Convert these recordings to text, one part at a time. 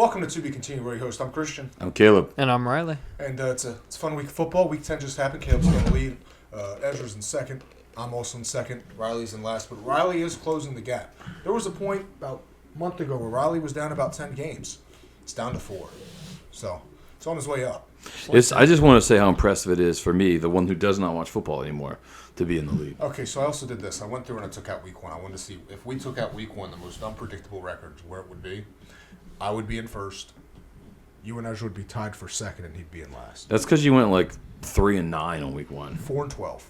Welcome to Be Continued, where your host. I'm Christian. I'm Caleb. And I'm Riley. And it's a fun week of football. Week 10 just happened. Caleb's in the lead. Ezra's in second. I'm also in second. Riley's in last. But Riley is closing the gap. There was a point about a month ago where Riley was down about 10 games. It's down to 4. So it's on his way up. I just want to say how impressive it is for me, the one who does not watch football anymore, to be in the lead. Okay, so I also did this. I went through and I took out week 1. I wanted to see if we took out week 1, the most unpredictable records, where it would be. I would be in first. You and Ezra would be tied for second, and he'd be in last. That's because you went like 3-9 on week 1. 4-12.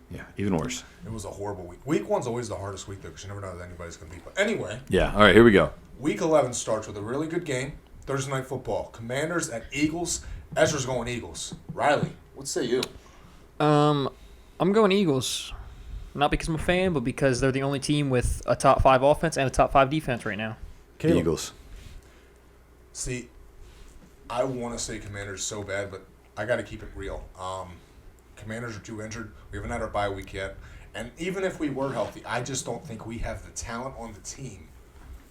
Yeah, even worse. It was a horrible week. Week 1's always the hardest week, though, because you never know that anybody's going to beat. But anyway. Yeah, all right, here we go. Week 11 starts with a really good game. Thursday Night Football. Commanders at Eagles. Ezra's going Eagles. Riley, what say you? I'm going Eagles. Not because I'm a fan, but because they're the only team with a top 5 offense and a top 5 defense right now. Caleb. Eagles. See, I want to say Commanders so bad, but I got to keep it real. Commanders are too injured. We haven't had our bye week yet. And even if we were healthy, I just don't think we have the talent on the team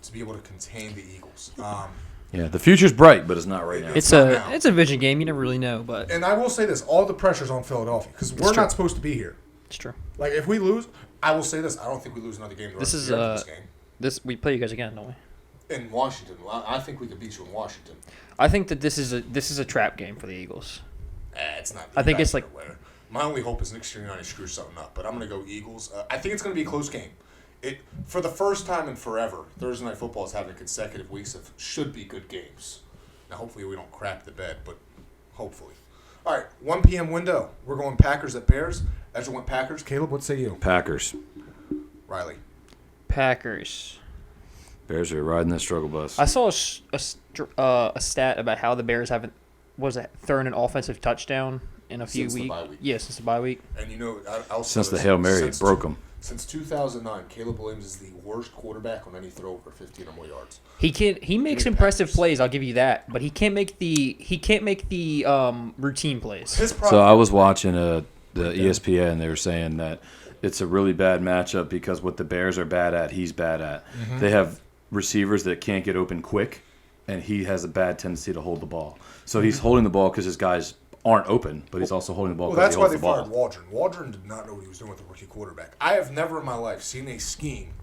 to be able to contain the Eagles. Yeah, the future's bright, but it's not right now. It's a division game. You never really know, but And I will say this, all the pressure's on Philadelphia, because we're true. not supposed to be here. it's true. Like, if we lose, I will say this, I don't think we lose another game the rest of the year in this game. We play you guys again, don't we? In Washington. I think we could beat you in Washington. I think that this is a trap game for the Eagles. It's not. I think it's like my only hope is Nick Sirianni screws something up, but I'm going to go Eagles. I think it's going to be a close game. For the first time in forever, Thursday Night Football is having consecutive weeks of should be good games. Now, hopefully we don't crap the bed, but hopefully. All right, 1 p.m. window. We're going Packers at Bears. Ezra went Packers. Caleb, what say you? Packers. Riley. Packers. Bears are riding that struggle bus. I saw a stat about how the Bears haven't thrown an offensive touchdown in a few Since the weeks. bye week. Yeah, since the bye week. And you know, I'll say Since the this, Hail Mary, it broke them. Since 2009, Caleb Williams is the worst quarterback on any throw over 15 or more yards. He makes impressive plays. I'll give you that, but he can't make the routine plays. His So problem. I was watching the ESPN, and they were saying that it's a really bad matchup because what the Bears are bad at, he's bad at. Mm-hmm. They have receivers that can't get open quick, and he has a bad tendency to hold the ball. So he's holding the ball because his guys aren't open, but he's also holding the ball Well, because that's he why holds they the fired ball. Waldron. Waldron did not know what he was doing with a rookie quarterback. I have never in my life seen a scheme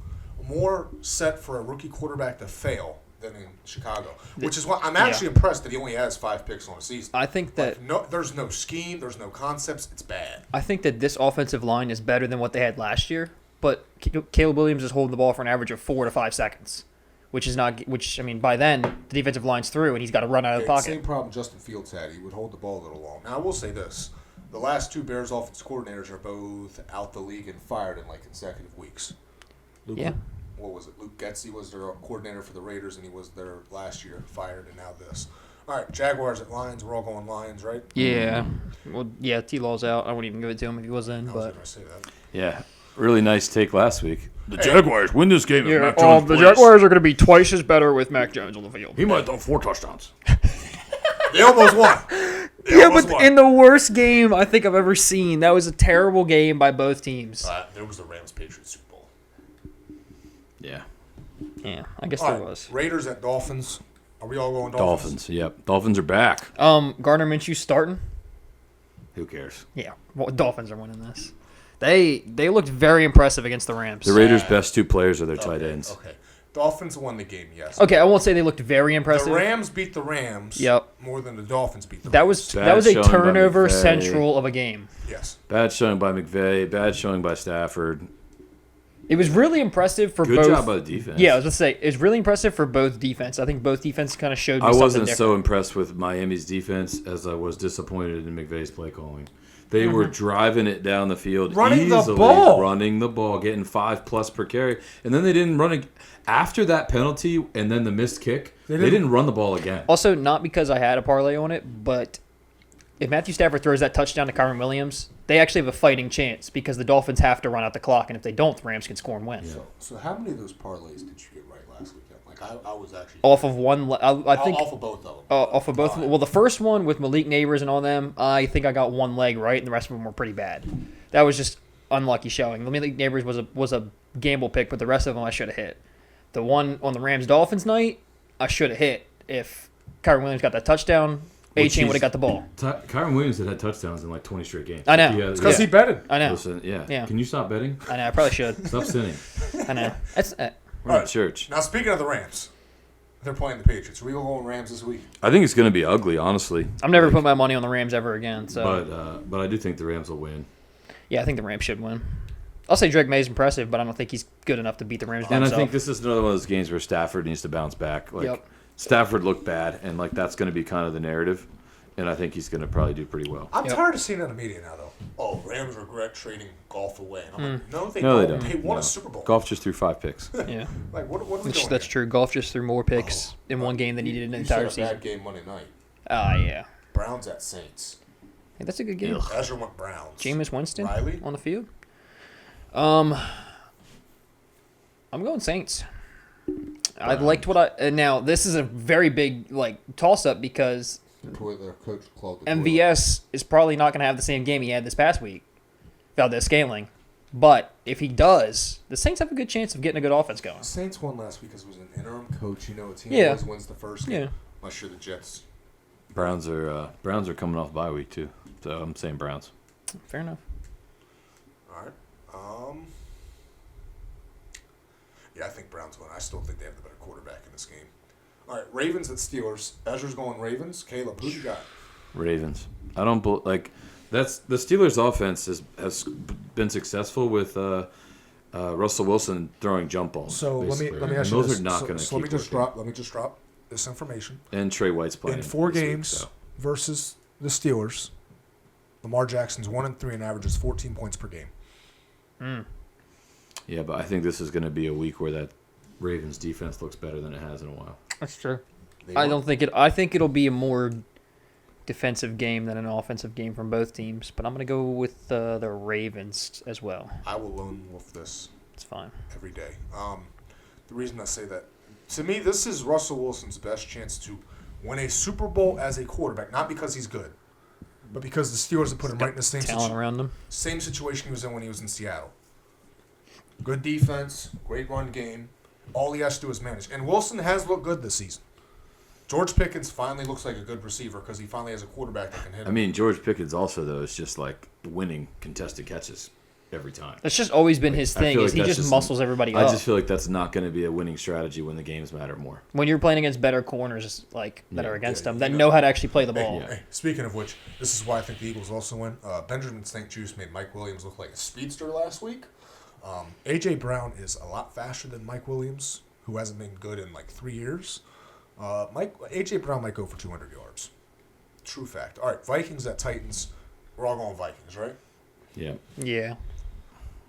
more set for a rookie quarterback to fail than in Chicago, which is why I'm actually impressed that he only has 5 picks on a season. I think that There's no scheme, there's no concepts. It's bad. I think that this offensive line is better than what they had last year, but Caleb Williams is holding the ball for an average of 4 to 5 seconds, which is not. Which I mean, by then the defensive line's through and he's got to run out of the pocket. Same problem Justin Fields had. He would hold the ball a little long. Now I will say this: the last 2 Bears offense coordinators are both out the league and fired in like consecutive weeks. Yeah. What was it? Luke Getsy was their coordinator for the Raiders, and he was there last year, fired, and now this. All right, Jaguars at Lions. We're all going Lions, right? Yeah. Well, yeah. T-Law's out. I wouldn't even give it to him if he was in. I was But going to say that. Yeah, really nice take last week. The Jaguars win this game. the Jaguars are going to be twice as better with Mac Jones on the field. He might throw 4 touchdowns. They almost won. Yeah, but in the worst game I think I've ever seen, that was a terrible game by both teams. There was the Rams-Patriots Super Bowl. Yeah. Yeah, I guess All there right, was. Raiders at Dolphins. Are we all going Dolphins? Dolphins. Yep. Dolphins are back. Gardner Minshew starting. Who cares? Yeah, well, Dolphins are winning this. They looked very impressive against the Rams. The Raiders' best 2 players are their tight Okay, ends. Okay. Dolphins won the game, yes. Okay, I won't say they looked very impressive. The Rams beat the Rams Yep. more than the Dolphins beat the That Rams. was a showing by turnover McVay. central of a game. Yes. Bad showing by McVay. Bad showing by Stafford. It was really impressive for Good both. job by the defense. Yeah, I was going to say, it was really impressive for both defense. I think both defense kind of showed me I something wasn't different. so impressed with Miami's defense as I was disappointed in McVay's play calling. They were driving it down the field Running the easily, ball. running the ball, getting 5+ per carry, and then they didn't run it after that penalty and then the missed kick. They didn't run the ball again. Also, not because I had a parlay on it, but if Matthew Stafford throws that touchdown to Kyron Williams, they actually have a fighting chance because the Dolphins have to run out the clock, and if they don't, the Rams can score and win. So how many of those parlays did you get right last weekend? Like I was actually Off of one, I think off of both of them. off of both. Well, the first one with Malik Neighbors and all them, I think I got one leg right, and the rest of them were pretty bad. That was just unlucky showing. Malik Neighbors was a gamble pick, but the rest of them I should have hit. The one on the Rams Dolphins night, I should have hit. if Kyron Williams got that touchdown, A-Chain would have got the ball. Kyron Williams had touchdowns in like 20 straight games. I know. It's because he betted. I know. Listen, yeah. Yeah. Can you stop betting? I know. I probably should. Stop sinning. I know. That's We're All at right. church. Now, speaking of the Rams, they're playing the Patriots. Are we going Rams this week? I think it's going to be ugly, honestly. I'm never putting my money on the Rams ever again. So, But I do think the Rams will win. yeah, I think the Rams should win. I'll say Drake May's impressive, but I don't think he's good enough to beat the Rams by And I himself. think this is another one of those games where Stafford needs to bounce back. Like Yep. Stafford looked bad, and like that's going to be kind of the narrative. And I think he's going to probably do pretty well. I'm Yep. tired of seeing it in the media now, though. Oh, Rams regret trading golf away. And I'm like, no, they No, they don't. don't. They won No. a Super Bowl. Golf just threw 5 picks. Yeah, Like, what are we which doing that's here? true. Golf just threw more picks in one game than he did in the You said entire a season. bad game Monday night. Ah, yeah. Browns at Saints. Hey, that's a good game. Ezra went Browns. Jameis Winston Riley? on the field. I'm going Saints. I liked what I now. This is a very big like toss up because Their coach called MVS is probably not going to have the same game he had this past week. Valdez Scaling, but if he does, the Saints have a good chance of getting a good offense going. Saints won last week because it was an interim coach. You know, a team Yeah. always wins the first game. Yeah. Unless you're the Jets. Browns are coming off bye week too, so I'm saying Browns. Fair enough. All right. Yeah, I think Browns win. I still think they have the better quarterback in this game. All right, Ravens at Steelers. Ezra's going Ravens. Caleb, who you got? Ravens. I don't like that's the Steelers' offense has been successful with Russell Wilson throwing jump balls. So let me basically. ask And you those this. are not So- going to so let me just drop this information. And Trey White's playing In 4 this week, games so. versus the Steelers, Lamar Jackson's 1-3 and averages 14 points per game. Yeah, but I think this is going to be a week where that Ravens defense looks better than it has in a while. That's true. They I won. don't think it. I think it'll be a more defensive game than an offensive game from both teams. But I'm going to go with the Ravens as well. I will lone wolf this It's fine. every day. The reason I say that, to me, this is Russell Wilson's best chance to win a Super Bowl as a quarterback, not because he's good, but because the Steelers have put him right in the Talent around them. same situation he was in when he was in Seattle. Good defense, great run game. All he has to do is manage. And Wilson has looked good this season. George Pickens finally looks like a good receiver because he finally has a quarterback that can hit him. I mean, George Pickens also though is just like winning contested catches every time. That's just always been his I thing. feel Is like he that's just just- muscles everybody I up. just feel like that's not going to be a winning strategy when the games matter more. When you're playing against better corners like that Yeah. are against Yeah, them that you know know. how to actually play the ball. Yeah. Hey, speaking of which, this is why I think the Eagles also win. Benjamin St. Juste made Mike Williams look like a speedster last week. A.J. Brown is a lot faster than Mike Williams, who hasn't been good in like 3 years. A.J. Brown might go for 200 yards. True fact. All right, Vikings at Titans. We're all going Vikings, right? Yeah. Yeah.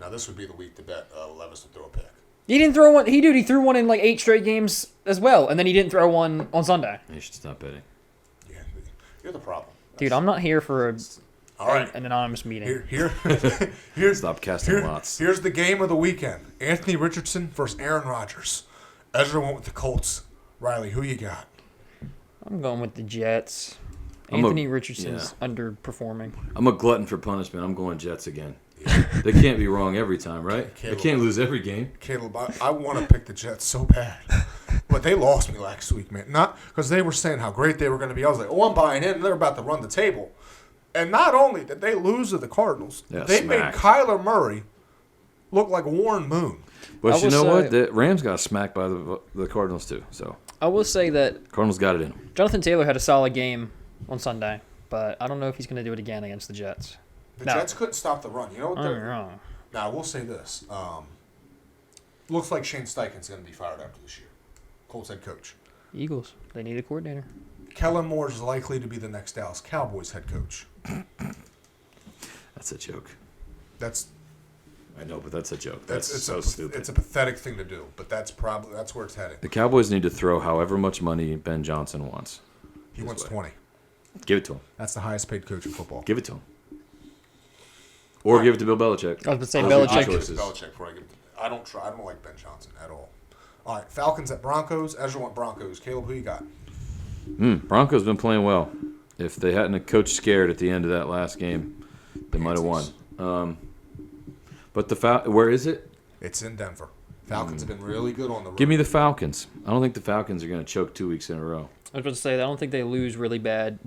Now, this would be the week to bet Levis to throw a pick. He didn't throw one. He threw one in like 8 straight games as well, and then he didn't throw one on Sunday. You should stop betting. Yeah, you're the problem. Dude, I'm not here for All right. an anonymous meeting. Here's Stop casting lots. Here's the game of the weekend: Anthony Richardson versus Aaron Rodgers. Ezra went with the Colts. Riley, who you got? I'm going with the Jets. I'm a- Anthony Richardson's underperforming. I'm a glutton for punishment. I'm going Jets again. They can't be wrong every time, right? They can't lose every game. Caleb, I want to pick the Jets so bad, but they lost me last week, man. Not because they were saying how great they were going to be. I was like, oh, I'm buying in. They're about to run the table. And not only did they lose to the Cardinals, Yeah, they smacked. made Kyler Murray look like Warren Moon. But I you will know say- what? The Rams got smacked by the Cardinals too. So I will say that Cardinals got it in 'em. Jonathan Taylor had a solid game on Sunday, but I don't know if he's going to do it again against the Jets. The No. Jets couldn't stop the run. You know what? I'm they're- wrong. Now, I will say this. Looks like Shane Steichen's going to be fired after this year. Colts head coach. Eagles, they need a coordinator. Kellen Moore is likely to be the next Dallas Cowboys head coach. That's a joke. That's I know, but that's a joke. That's it's so a, stupid. It's a pathetic thing to do, but that's where it's headed. The Cowboys need to throw however much money Ben Johnson wants. He His wants way. 20. Give it to him. That's the highest paid coach in football. Give it to him. Or give it to Bill Belichick. I was going to say Those are I two Belichick. give choices. Belichick before I give it to, I don't like Ben Johnson at all. All right, Falcons at Broncos. Ezra went Broncos. Caleb, who you got? Broncos been playing well. If they hadn't have coached scared at the end of that last game, they might have won. But where is it? It's in Denver. Falcons have been really good on the road. Give me the Falcons. I don't think the Falcons are going to choke 2 weeks in a row. I was about to say, I don't think they lose really bad.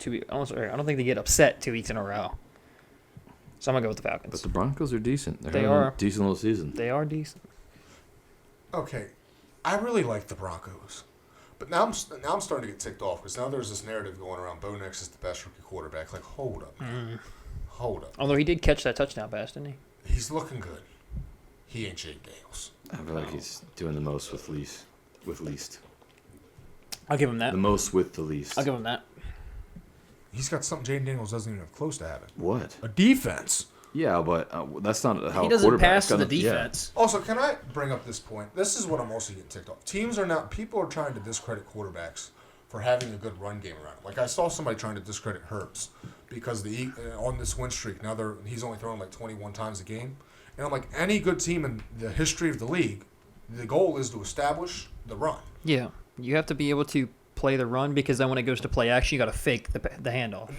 I don't think they get upset 2 weeks in a row. So I'm going to go with the Falcons. But the Broncos are decent. They're They having are. a decent little season. They are decent. Okay, I really like the Broncos, but now I'm starting to get ticked off because now there's this narrative going around. Bo Nix is the best rookie quarterback. Like, hold up, man. Hold up. Although he did catch that touchdown pass, didn't he? He's looking good. He ain't Jake Daniels. I feel like he's doing the most with least. I'll give him that. The most with the least. I'll give him that. He's got something Jaden Daniels doesn't even have close to having. What? A defense. Yeah, but that's not how He a doesn't quarterback's pass to the gonna- yeah. defense. Also, can I bring up this point? This is what I'm also getting ticked off. People are trying to discredit quarterbacks for having a good run game around. Like I saw somebody trying to discredit Herbst because on this win streak now he's only throwing like 21 times a game, and I'm like, any good team in the history of the league, the goal is to establish the run. Yeah. You have to be able to play the run because then when it goes to play action, you got to fake the handoff.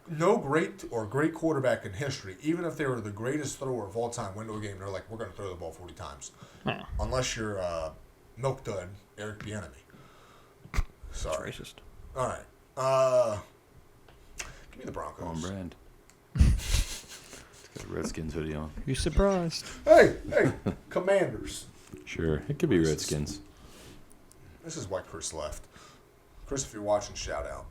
No great quarterback in history, even if they were the greatest thrower of all time, went to a game and they're like, we're going to throw the ball 40 times. Yeah. Unless you're milk dud Eric Bieniemy. Sorry. Racist. All right. Give me the Broncos. On brand. He's got a Redskins hoodie on. You surprised? Hey, Commanders. Sure, it could be Redskins. This is why Chris left. Chris, if you're watching, shout out.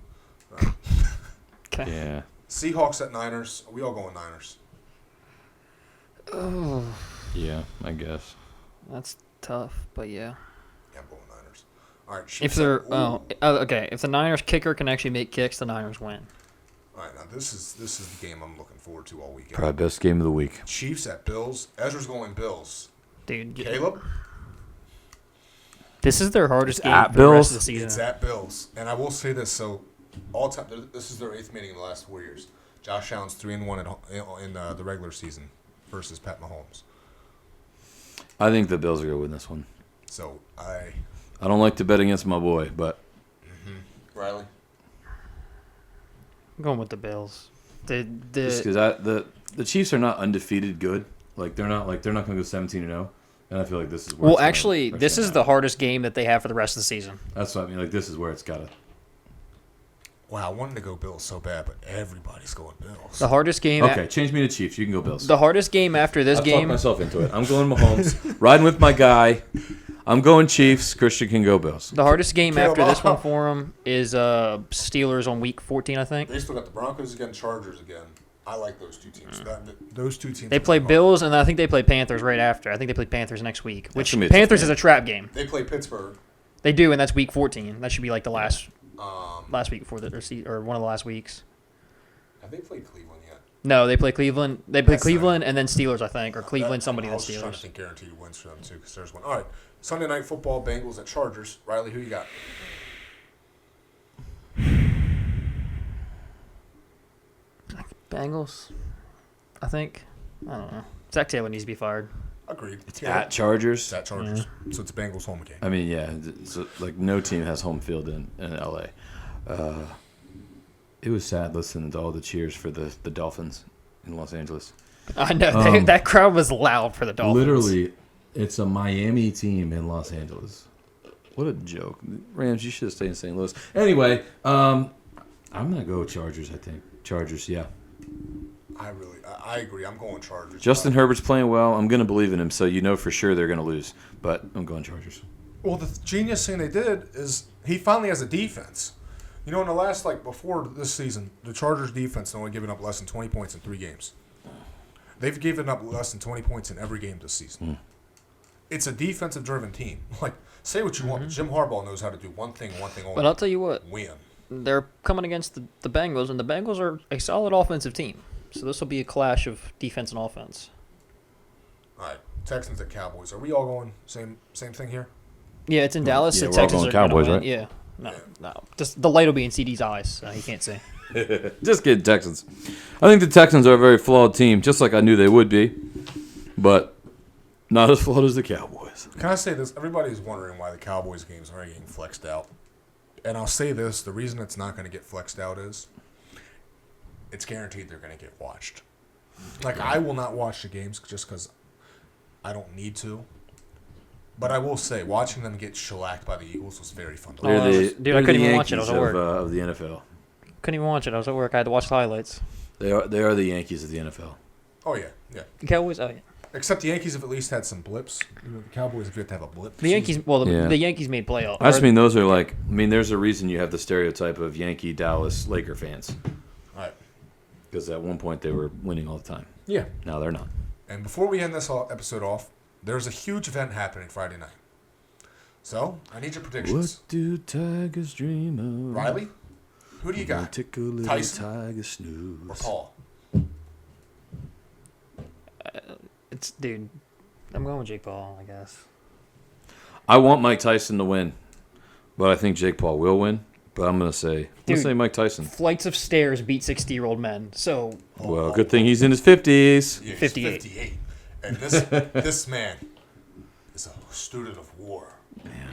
Okay. Yeah. Seahawks at Niners. Are we all going Niners? Oh, Yeah, I guess. that's tough, but yeah. Yeah, I'm going Niners. All right. If Chiefs they're at- okay, if the Niners kicker can actually make kicks, the Niners win. All right, now this is the game I'm looking forward to all weekend. Probably best game of the week. Chiefs at Bills. Ezra's going Bills. Dude, Caleb? this is their hardest It's game at for the rest Bills? of the season. It's at Bills. And I will say this, so all time this is their 8th meeting in the last 4 years. Josh Allen's 3-1 in the regular season versus Pat Mahomes. I think the Bills are going to win this one. So I don't like to bet against my boy, but Riley? I'm going with the Bills. The just because the Chiefs are not undefeated good. Like they're not going to go 17-0, and I feel like this is where well, it's gonna- actually, where it's this gonna is the happen. hardest game that they have for the rest of the season. That's what I mean. Like this is where it's got to. Wow, I wanted to go Bills so bad, but everybody's going Bills. The hardest game. Okay, change me to Chiefs. You can go Bills. The hardest game after this I've talked game. myself into it. I'm going Mahomes. Riding with my guy. I'm going Chiefs. Christian can go Bills. The hardest game Caleb, after this one for them is Steelers on week 14, I think. They still got the Broncos again, Chargers again. I like those two teams. Those two teams. They play Bills, and I think they play Panthers right after. I think they play Panthers next week, which gonna be a tough Panthers game. is a trap game. They play Pittsburgh. They do, and that's week 14. That should be like the last Um, week before or one of the last weeks. have they played Cleveland yet? No, they play Cleveland. They play That's Cleveland and then Steelers, I think, or Cleveland, That- somebody I then was just trying to Steelers. think guaranteed wins for them too, because there's one. All right, Sunday night football, Bengals at Chargers. Riley, who you got? Bengals, I think. I don't know. Zach Taylor needs to be fired. Agreed. It's at Chargers. It's at Chargers. So it's Bengals home game. I mean, yeah. So, like no team has home field in LA. It was sad listening to all the cheers for the Dolphins in Los Angeles. I know Um, that crowd was loud for the Dolphins. Literally, it's a Miami team in Los Angeles. What a joke. Rams, you should have stayed in St. Louis. Anyway, I'm going to go Chargers, I think. Chargers, yeah. I agree. I'm going Chargers. Justin Herbert's playing well. I'm going to believe in him, so you know for sure they're going to lose. But I'm going Chargers. Well, the genius thing they did is he finally has a defense. You know, in the last, before this season, the Chargers defense had only given up less than 20 points in 3 games. They've given up less than 20 points in every game this season. It's a defensive-driven team. Say what you want, but Jim Harbaugh knows how to do one thing only. But I'll tell you what, win. they're coming against the Bengals, and the Bengals are a solid offensive team. So this will be a clash of defense and offense. All right, Texans at Cowboys. Are we all going same thing here? Yeah, it's in Dallas. Yeah, the we're all Texans going are gonna Cowboys, win. right? Yeah. No. Just the light will be in CD's eyes. So he can't see. Just kidding, Texans. I think the Texans are a very flawed team, just like I knew they would be. But not as flawed as the Cowboys. Can I say this? Everybody's wondering why the Cowboys games aren't getting flexed out. And I'll say this, the reason it's not going to get flexed out is it's guaranteed they're going to get watched. I will not watch the games just because I don't need to. But I will say, watching them get shellacked by the Eagles was very fun. To Oh, They're watch. that the, was- dude, I they're couldn't the even watch it. I Yankees was at work. of the NFL. Couldn't even watch it. I was at work. I had to watch the highlights. They are the Yankees of the NFL. Oh yeah, yeah. The Cowboys. Oh yeah. Except the Yankees have at least had some blips. You know, the Cowboys have yet to have a blip. The Yankees. Well, Yeah. the Yankees made playoffs. I just mean those are like. I mean, there's a reason you have the stereotype of Yankee, Dallas, Laker fans. All right. Because at one point they were winning all the time. Yeah. Now they're not. And before we end this episode off, there's a huge event happening Friday night. So I need your predictions. What do tigers dream of? Riley, who do you got? Tickle little Tyson? tiger snooze. Or Paul? It's dude. I'm going with Jake Paul. I guess. I want Mike Tyson to win, but I think Jake Paul will win. But I'm gonna say Mike Tyson. Flights of stairs beat 60-year-old men. So Well, good thing he's in his 50s. Yeah, he's 58. 58. And this man is a student of war.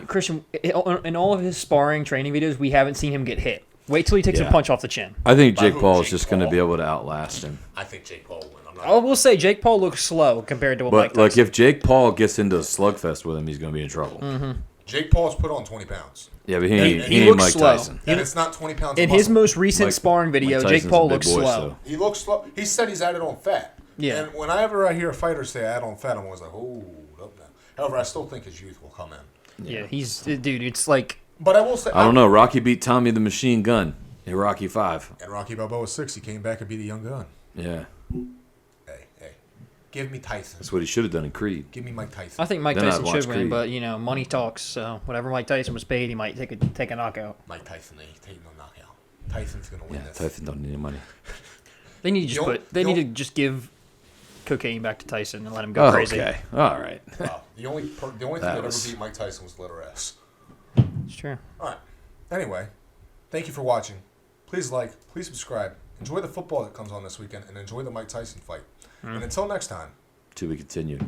Christian, in all of his sparring training videos, we haven't seen him get hit. Wait till he takes Yeah. a punch off the chin. I think By Jake who? Paul is Jake just going to Paul? be able to outlast him. I think Jake Paul will win. I'm not. I will say Jake Paul looks slow compared to what Mike But like, Tyson. if Jake Paul gets into a slugfest with him, he's going to be in trouble. Jake Paul's put on 20 pounds. Yeah, but he He ain't looks Mike slow. Tyson. And it's not 20 pounds in of his muscle. most recent Mike- sparring video, Mike Jake Tyson's Paul a big looks boy, slow. so- He looks slow. He said he's added on fat. Yeah. And whenever I hear a fighter say add on fat, I'm always like, hold up now. However, I still think his youth will come in. Yeah, he's dude. It's like But I will say, I don't know. Rocky beat Tommy the Machine Gun in Rocky 5. And Rocky Balboa 6, he came back and beat a young gun. Yeah, Hey, give me Tyson. that's what he should have done in Creed. Give me Mike Tyson. I think Mike Then I'd Tyson watch should win, Creed. but money talks. So whatever Mike Tyson was paid, he might take a knockout. Mike Tyson, he's taking no knockout. Tyson's gonna win Yeah, this. Tyson don't need any money. They need to just You'll- They need to you'll- just give cocaine back to Tyson and let him go crazy. Okay, all right. Wow. The only thing That that ever was- beat Mike Tyson was letter S. It's true. All right. Anyway, thank you for watching. Please like, please subscribe. Enjoy the football that comes on this weekend, and enjoy the Mike Tyson fight. And until next time. To be continued.